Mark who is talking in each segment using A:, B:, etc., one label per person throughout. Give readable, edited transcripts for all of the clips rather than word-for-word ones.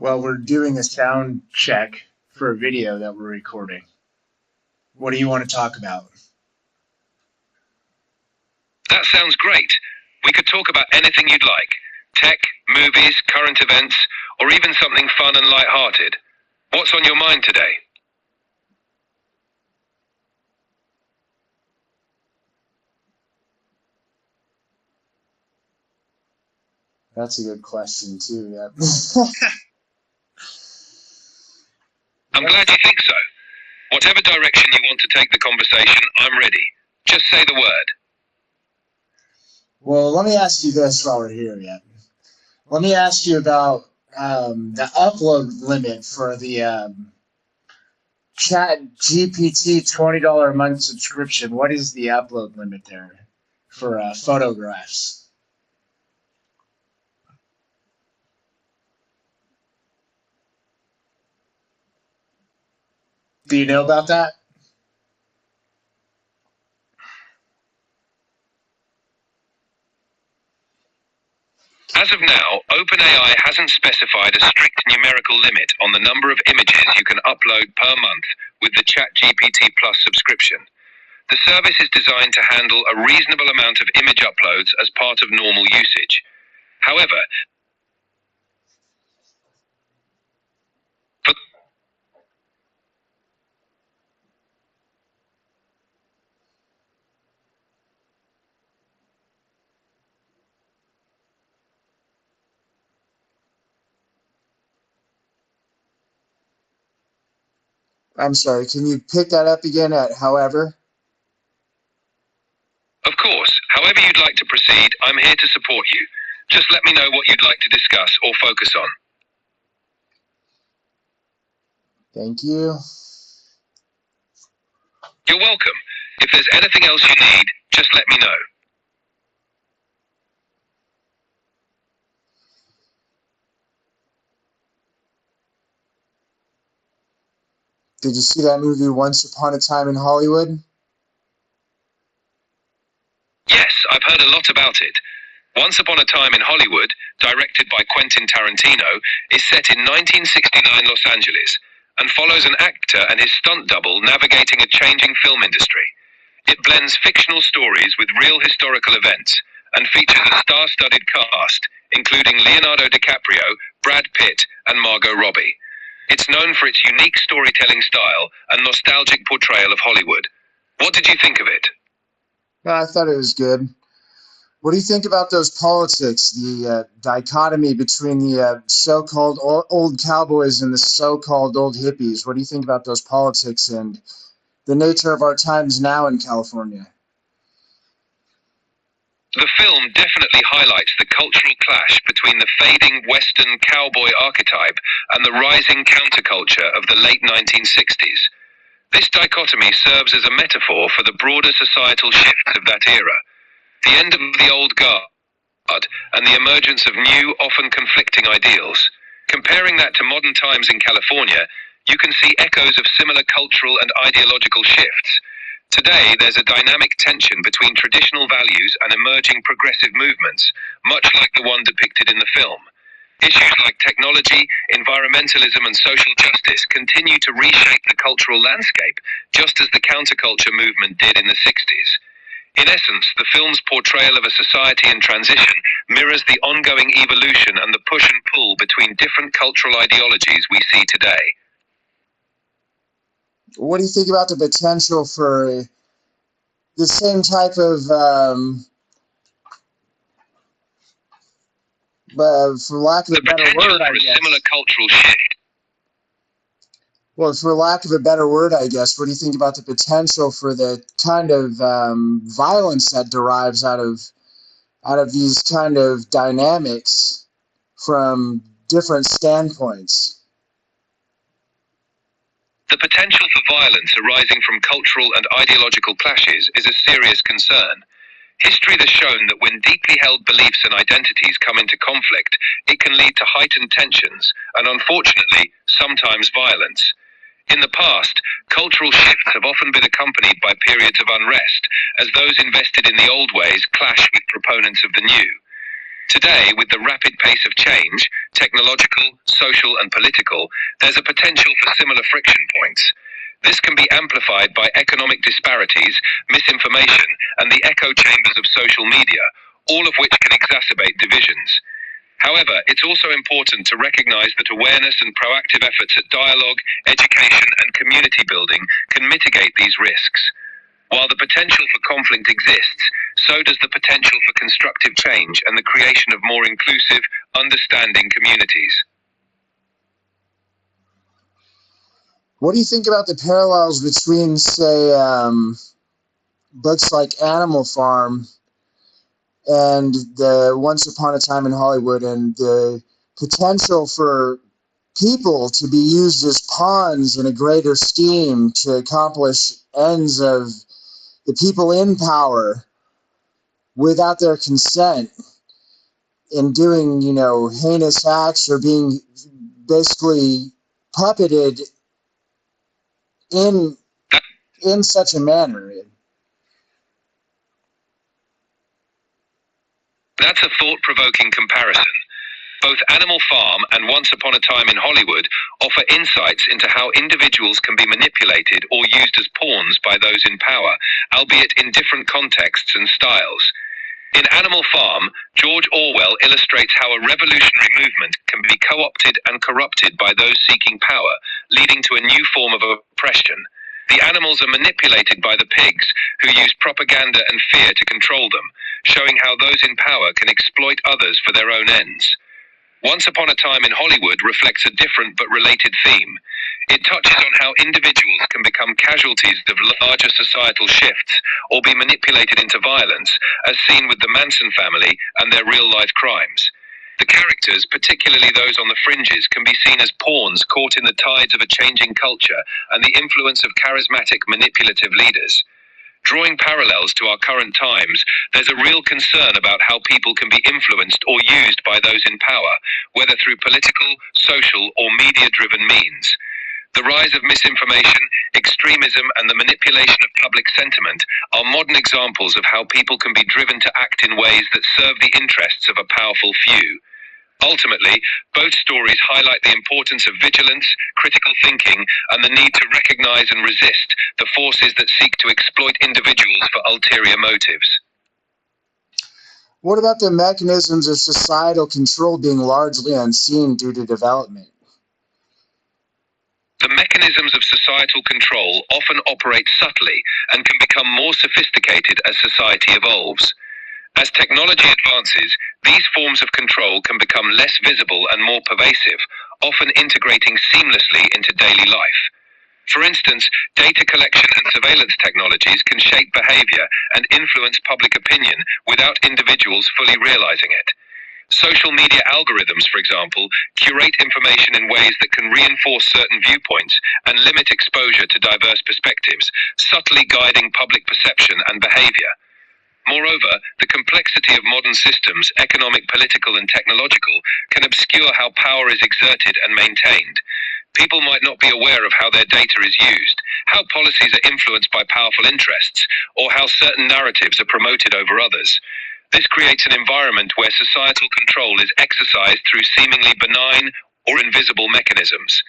A: Well, we're doing a sound check for a video that we're recording. What do you want to talk about?
B: That sounds great. We could talk about anything you'd like. Tech, movies, current events, or even something fun and light-hearted. What's on your mind today?
A: That's a good question, too. Yeah.
B: I'm glad you think so. Whatever direction you want to take the conversation, I'm ready. Just say the word.
A: Well, let me ask you this while we're here yet. Let me ask you about the upload limit for the Chat GPT $20 a month subscription. What is the upload limit there for photographs? Do you know about that?
B: As of now, OpenAI hasn't specified a strict numerical limit on the number of images you can upload per month with the ChatGPT Plus subscription. The service is designed to handle a reasonable amount of image uploads as part of normal usage. However, for
A: I'm sorry, can you pick that up again at however?
B: Of course, however you'd like to proceed, I'm here to support you. Just let me know what you'd like to discuss or focus on.
A: Thank you.
B: You're welcome. If there's anything else you need, just let me know.
A: Did you see that movie Once Upon a Time in Hollywood?
B: Yes, I've heard a lot about it. Once Upon a Time in Hollywood, directed by Quentin Tarantino, is set in 1969 Los Angeles and follows an actor and his stunt double navigating a changing film industry. It blends fictional stories with real historical events and features a star-studded cast, including Leonardo DiCaprio, Brad Pitt, and Margot Robbie. It's known for its unique storytelling style and nostalgic portrayal of Hollywood. What did you think of it?
A: I thought it was good. What do you think about those politics, the dichotomy between the so-called old cowboys and the so-called old hippies? What do you think about those politics and the nature of our times now in California?
B: The film definitely highlights the cultural clash between the fading Western cowboy archetype and the rising counterculture of the late 1960s. This dichotomy serves as a metaphor for the broader societal shifts of that era. The end of the old guard and the emergence of new, often conflicting ideals. Comparing that to modern times in California, you can see echoes of similar cultural and ideological shifts. Today, there's a dynamic tension between traditional values and emerging progressive movements, much like the one depicted in the film. Issues like technology, environmentalism, and social justice continue to reshape the cultural landscape, just as the counterculture movement did in the 60s. In essence, the film's portrayal of a society in transition mirrors the ongoing evolution and the push and pull between different cultural ideologies we see today.
A: What do you think about the potential for the same type of, for lack of a better word, I guess.
B: Similar cultural shift.
A: Well, for lack of a better word, I guess, what do you think about the potential for the kind of violence that derives out of these kind of dynamics from different standpoints?
B: The potential for violence arising from cultural and ideological clashes is a serious concern. History has shown that when deeply held beliefs and identities come into conflict, it can lead to heightened tensions and, unfortunately, sometimes violence. In the past, cultural shifts have often been accompanied by periods of unrest, as those invested in the old ways clash with proponents of the new. Today, with the rapid pace of change, technological, social, and political, there's a potential for similar friction points. This can be amplified by economic disparities, misinformation, and the echo chambers of social media, all of which can exacerbate divisions. However, it's also important to recognize that awareness and proactive efforts at dialogue, education, and community building can mitigate these risks. While the potential for conflict exists, so does the potential for constructive change and the creation of more inclusive, understanding communities.
A: What do you think about the parallels between, say, books like Animal Farm and the Once Upon a Time in Hollywood, and the potential for people to be used as pawns in a greater scheme to accomplish ends of the people in power without their consent, in doing, heinous acts, or being basically puppeted in such a manner?
B: That's a thought-provoking comparison. Both Animal Farm and Once Upon a Time in Hollywood offer insights into how individuals can be manipulated or used as pawns by those in power, albeit in different contexts and styles. In Animal Farm, George Orwell illustrates how a revolutionary movement can be co-opted and corrupted by those seeking power, leading to a new form of oppression. The animals are manipulated by the pigs, who use propaganda and fear to control them, showing how those in power can exploit others for their own ends. Once Upon a Time in Hollywood reflects a different but related theme. It touches on how individuals can become casualties of larger societal shifts or be manipulated into violence, as seen with the Manson family and their real-life crimes. The characters, particularly those on the fringes, can be seen as pawns caught in the tides of a changing culture and the influence of charismatic, manipulative leaders. Drawing parallels to our current times, there's a real concern about how people can be influenced or used by those in power, whether through political, social, or media-driven means. The rise of misinformation, extremism, and the manipulation of public sentiment are modern examples of how people can be driven to act in ways that serve the interests of a powerful few. Ultimately, both stories highlight the importance of vigilance, critical thinking, and the need to recognize and resist the forces that seek to exploit individuals for ulterior motives.
A: What about the mechanisms of societal control being largely unseen due to development?
B: The mechanisms of societal control often operate subtly and can become more sophisticated as society evolves. As technology advances, these forms of control can become less visible and more pervasive, often integrating seamlessly into daily life. For instance, data collection and surveillance technologies can shape behavior and influence public opinion without individuals fully realizing it. Social media algorithms, for example, curate information in ways that can reinforce certain viewpoints and limit exposure to diverse perspectives, subtly guiding public perception and behavior. Moreover, the complexity of modern systems, economic, political, and technological, can obscure how power is exerted and maintained. People might not be aware of how their data is used, how policies are influenced by powerful interests, or how certain narratives are promoted over others. This creates an environment where societal control is exercised through seemingly benign or invisible mechanisms.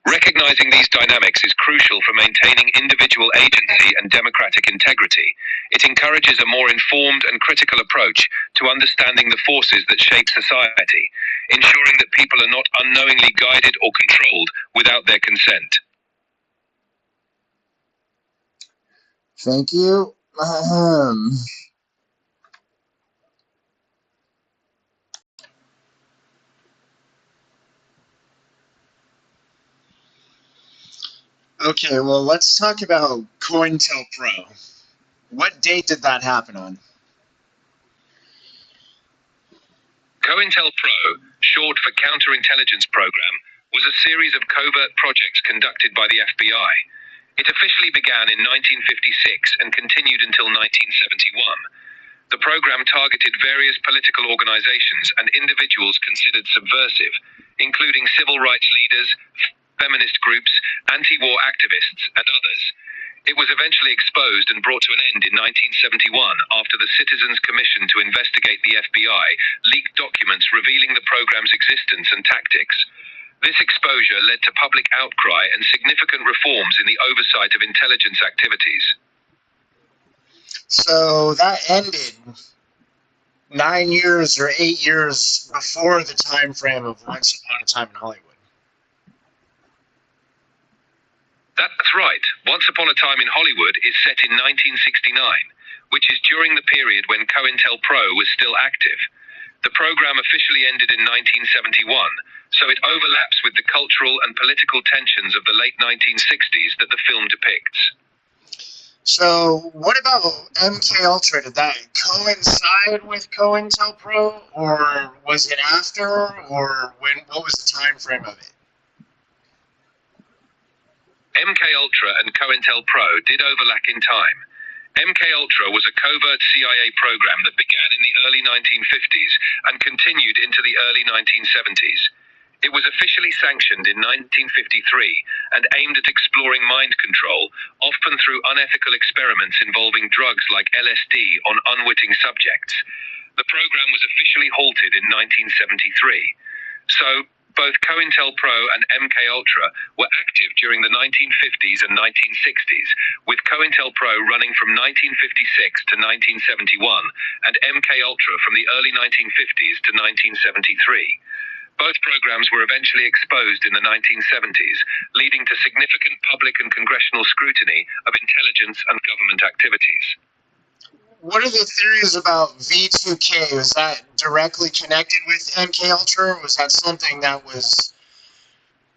B: Recognizing these dynamics is crucial for maintaining individual agency and democratic integrity. It encourages a more informed and critical approach to understanding the forces that shape society, ensuring that people are not unknowingly guided or controlled without their consent.
A: Thank you. Okay, well, let's talk about COINTELPRO. What date did that happen on?
B: COINTELPRO, short for Counterintelligence Program, was a series of covert projects conducted by the FBI. It officially began in 1956 and continued until 1971. The program targeted various political organizations and individuals considered subversive, including civil rights leaders, feminist groups, anti-war activists, and others. It was eventually exposed and brought to an end in 1971 after the Citizens Commission to investigate the FBI leaked documents revealing the program's existence and tactics. This exposure led to public outcry and significant reforms in the oversight of intelligence activities.
A: So that ended 9 years or 8 years before the time frame of Once Upon a Time in Hollywood.
B: That's right. Once Upon a Time in Hollywood is set in 1969, which is during the period when COINTELPRO was still active. The program officially ended in 1971, so it overlaps with the cultural and political tensions of the late 1960s that the film depicts.
A: So what about MK Ultra? Did that coincide with COINTELPRO, or was it after, or when? What was the time frame of it?
B: MK Ultra and COINTELPRO did overlap in time. MK Ultra was a covert CIA program that began in the early 1950s and continued into the early 1970s. It was officially sanctioned in 1953 and aimed at exploring mind control, often through unethical experiments involving drugs like LSD on unwitting subjects. The program was officially halted in 1973. So, both COINTELPRO and MK Ultra were active during the 1950s and 1960s, with COINTELPRO running from 1956 to 1971 and MK Ultra from the early 1950s to 1973. Both programs were eventually exposed in the 1970s, leading to significant public and congressional scrutiny of intelligence and government activities.
A: What are the theories about V2K? Was that directly connected with MK Ultra, or was that something that was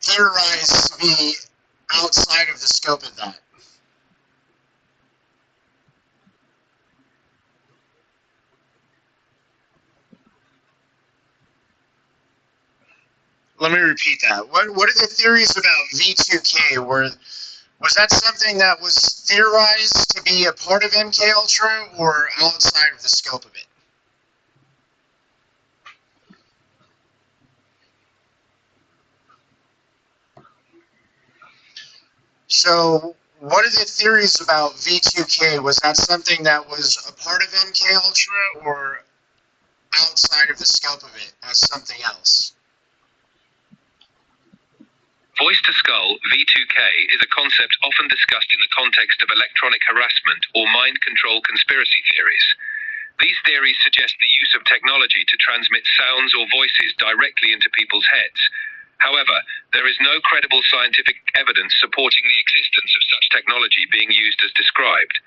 A: theorized to be outside of the scope of that? Let me repeat that. What are the theories about V2K? Was that something that was theorized to be a part of MK Ultra, or outside of the scope of it? So, what are the theories about V2K? Was that something that was a part of MK Ultra, or outside of the scope of it as something else?
B: Voice to Skull, V2K, is a concept often discussed in the context of electronic harassment or mind control conspiracy theories. These theories suggest the use of technology to transmit sounds or voices directly into people's heads. However, there is no credible scientific evidence supporting the existence of such technology being used as described.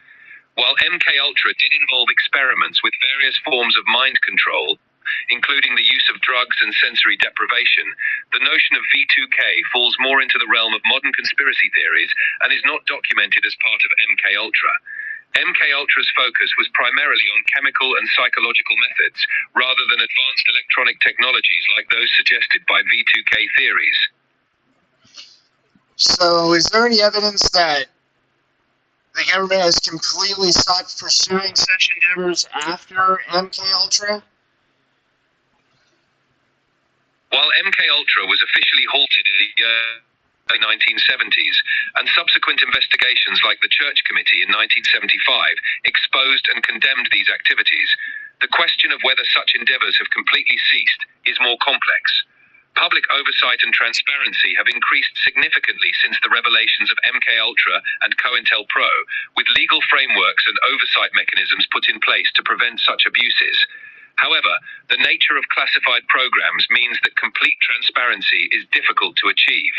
B: While MK Ultra did involve experiments with various forms of mind control, including the use of drugs and sensory deprivation, the notion of V2K falls more into the realm of modern conspiracy theories and is not documented as part of MK Ultra. MK Ultra's focus was primarily on chemical and psychological methods, rather than advanced electronic technologies like those suggested by V2K theories.
A: So, is there any evidence that the government has completely stopped pursuing such endeavors after MK Ultra?
B: While MK Ultra was officially halted in the 1970s, and subsequent investigations like the Church Committee in 1975 exposed and condemned these activities, the question of whether such endeavors have completely ceased is more complex. Public oversight and transparency have increased significantly since the revelations of MK Ultra and COINTELPRO, with legal frameworks and oversight mechanisms put in place to prevent such abuses. However, the nature of classified programs means that complete transparency is difficult to achieve.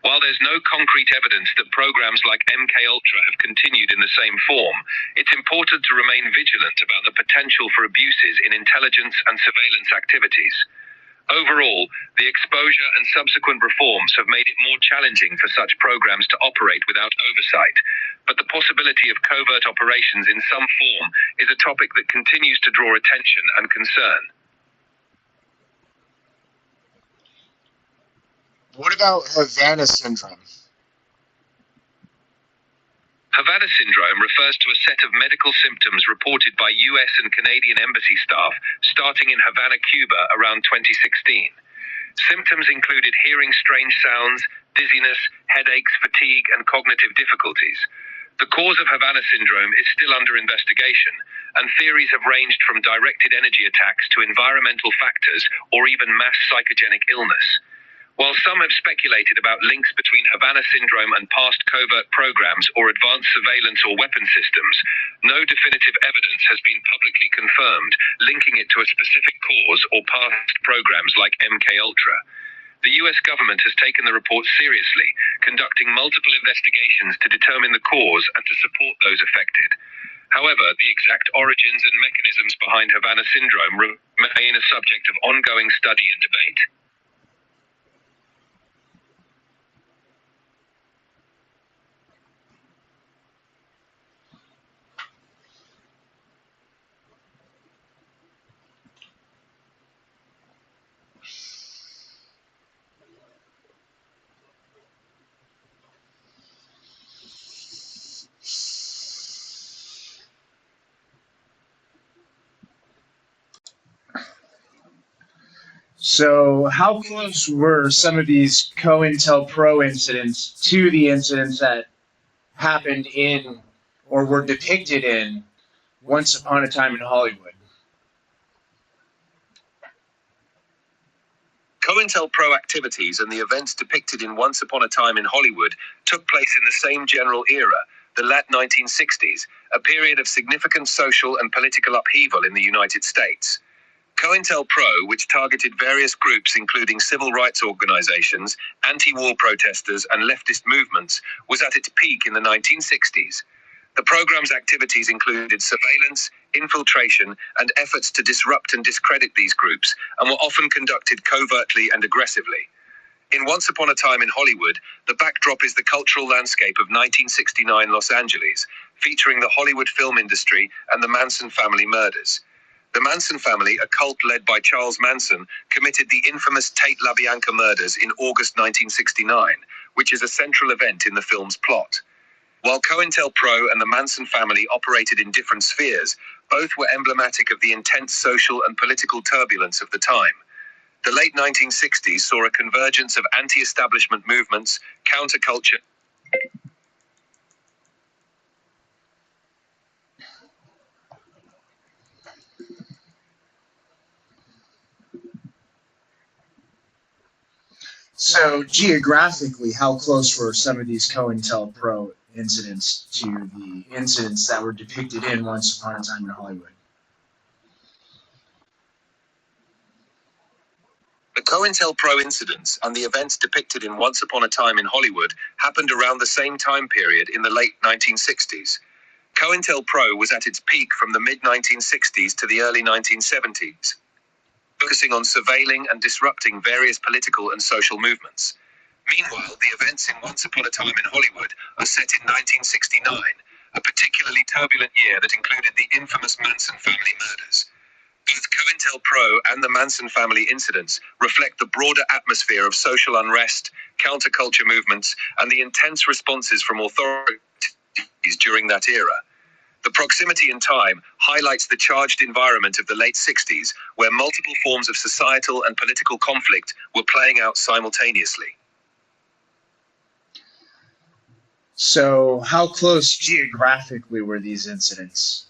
B: While there's no concrete evidence that programs like MK Ultra have continued in the same form, it's important to remain vigilant about the potential for abuses in intelligence and surveillance activities. Overall, the exposure and subsequent reforms have made it more challenging for such programs to operate without oversight, but the possibility of covert operations in some form is a topic that continues to draw attention and concern.
A: What about Havana syndrome?
B: Havana syndrome refers to a set of medical symptoms reported by US and Canadian embassy staff starting in Havana, Cuba around 2016. Symptoms included hearing strange sounds, dizziness, headaches, fatigue, and cognitive difficulties. The cause of Havana syndrome is still under investigation, and theories have ranged from directed energy attacks to environmental factors or even mass psychogenic illness. While some have speculated about links between Havana syndrome and past covert programs or advanced surveillance or weapon systems, no definitive evidence has been publicly confirmed linking it to a specific cause or past programs like MKUltra. The US government has taken the report seriously, conducting multiple investigations to determine the cause and to support those affected. However, the exact origins and mechanisms behind Havana syndrome remain a subject of ongoing study and debate.
A: So, how close were some of these COINTELPRO incidents to the incidents that happened in or were depicted in Once Upon a Time in Hollywood?
B: COINTELPRO activities and the events depicted in Once Upon a Time in Hollywood took place in the same general era, the late 1960s, a period of significant social and political upheaval in the United States. COINTELPRO, which targeted various groups including civil rights organizations, anti-war protesters, and leftist movements, was at its peak in the 1960s. The program's activities included surveillance, infiltration, and efforts to disrupt and discredit these groups, and were often conducted covertly and aggressively. In Once Upon a Time in Hollywood, the backdrop is the cultural landscape of 1969 Los Angeles, featuring the Hollywood film industry and the Manson family murders. The Manson family, a cult led by Charles Manson, committed the infamous Tate LaBianca murders in August 1969, which is a central event in the film's plot. While COINTELPRO and the Manson family operated in different spheres, both were emblematic of the intense social and political turbulence of the time. The late 1960s saw a convergence of anti-establishment movements, counterculture.
A: So, geographically, how close were some of these COINTELPRO incidents to the incidents that were depicted in Once Upon a Time in Hollywood?
B: The COINTELPRO incidents and the events depicted in Once Upon a Time in Hollywood happened around the same time period in the late 1960s. COINTELPRO was at its peak from the mid-1960s to the early 1970s, focusing on surveilling and disrupting various political and social movements. Meanwhile, the events in Once Upon a Time in Hollywood are set in 1969, a particularly turbulent year that included the infamous Manson family murders. Both COINTELPRO and the Manson family incidents reflect the broader atmosphere of social unrest, counterculture movements, and the intense responses from authorities during that era. The proximity in time highlights the charged environment of the late 60s, where multiple forms of societal and political conflict were playing out simultaneously.
A: So, how close geographically were these incidents?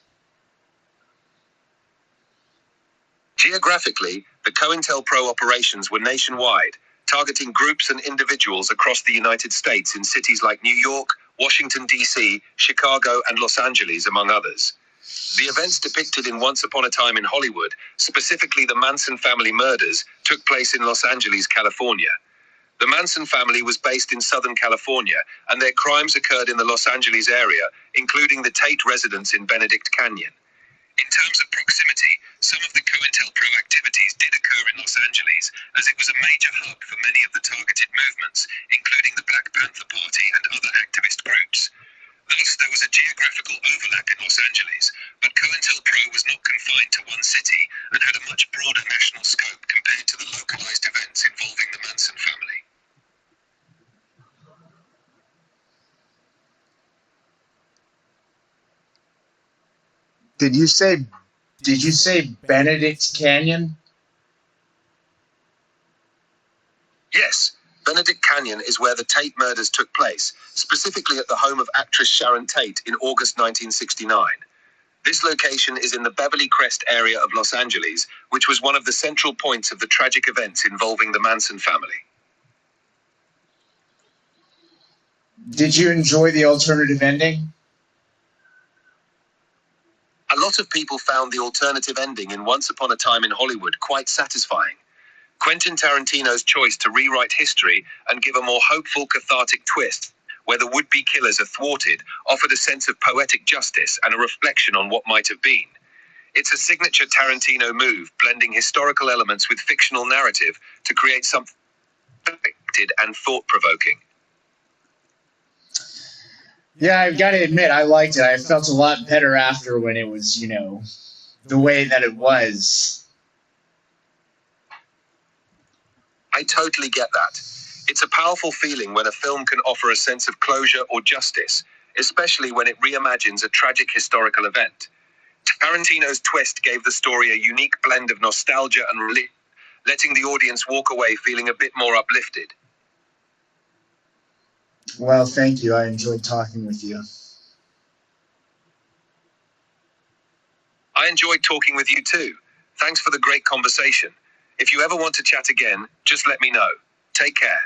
B: Geographically, the COINTELPRO operations were nationwide, targeting groups and individuals across the United States in cities like New York, Washington, D.C., Chicago, and Los Angeles, among others. The events depicted in Once Upon a Time in Hollywood, specifically the Manson family murders, took place in Los Angeles, California. The Manson family was based in Southern California, and their crimes occurred in the Los Angeles area, including the Tate residence in Benedict Canyon. In terms of proximity, some of the COINTELPRO activities did occur in Los Angeles, as it was a major hub for many of the targeted movements, including the Black Panther Party and other activist groups. Thus, there was a geographical overlap in Los Angeles, but COINTELPRO was not confined to one city and had a much broader national scope compared to the localized events involving the Manson family.
A: Did you say Benedict Canyon?
B: Yes, Benedict Canyon is where the Tate murders took place, specifically at the home of actress Sharon Tate in August 1969. This location is in the Beverly Crest area of Los Angeles, which was one of the central points of the tragic events involving the Manson family.
A: Did you enjoy the alternative ending?
B: A lot of people found the alternative ending in Once Upon a Time in Hollywood quite satisfying. Quentin Tarantino's choice to rewrite history and give a more hopeful, cathartic twist, where the would-be killers are thwarted, offered a sense of poetic justice and a reflection on what might have been. It's a signature Tarantino move, blending historical elements with fictional narrative to create something unexpected and thought-provoking.
A: Yeah, I've got to admit, I liked it. I felt a lot better after when it was, the way that it was.
B: I totally get that. It's a powerful feeling when a film can offer a sense of closure or justice, especially when it reimagines a tragic historical event. Tarantino's twist gave the story a unique blend of nostalgia and relief, letting the audience walk away feeling a bit more uplifted.
A: Well, thank you. I enjoyed talking with you.
B: I enjoyed talking with you too. Thanks for the great conversation. If you ever want to chat again, just let me know. Take care.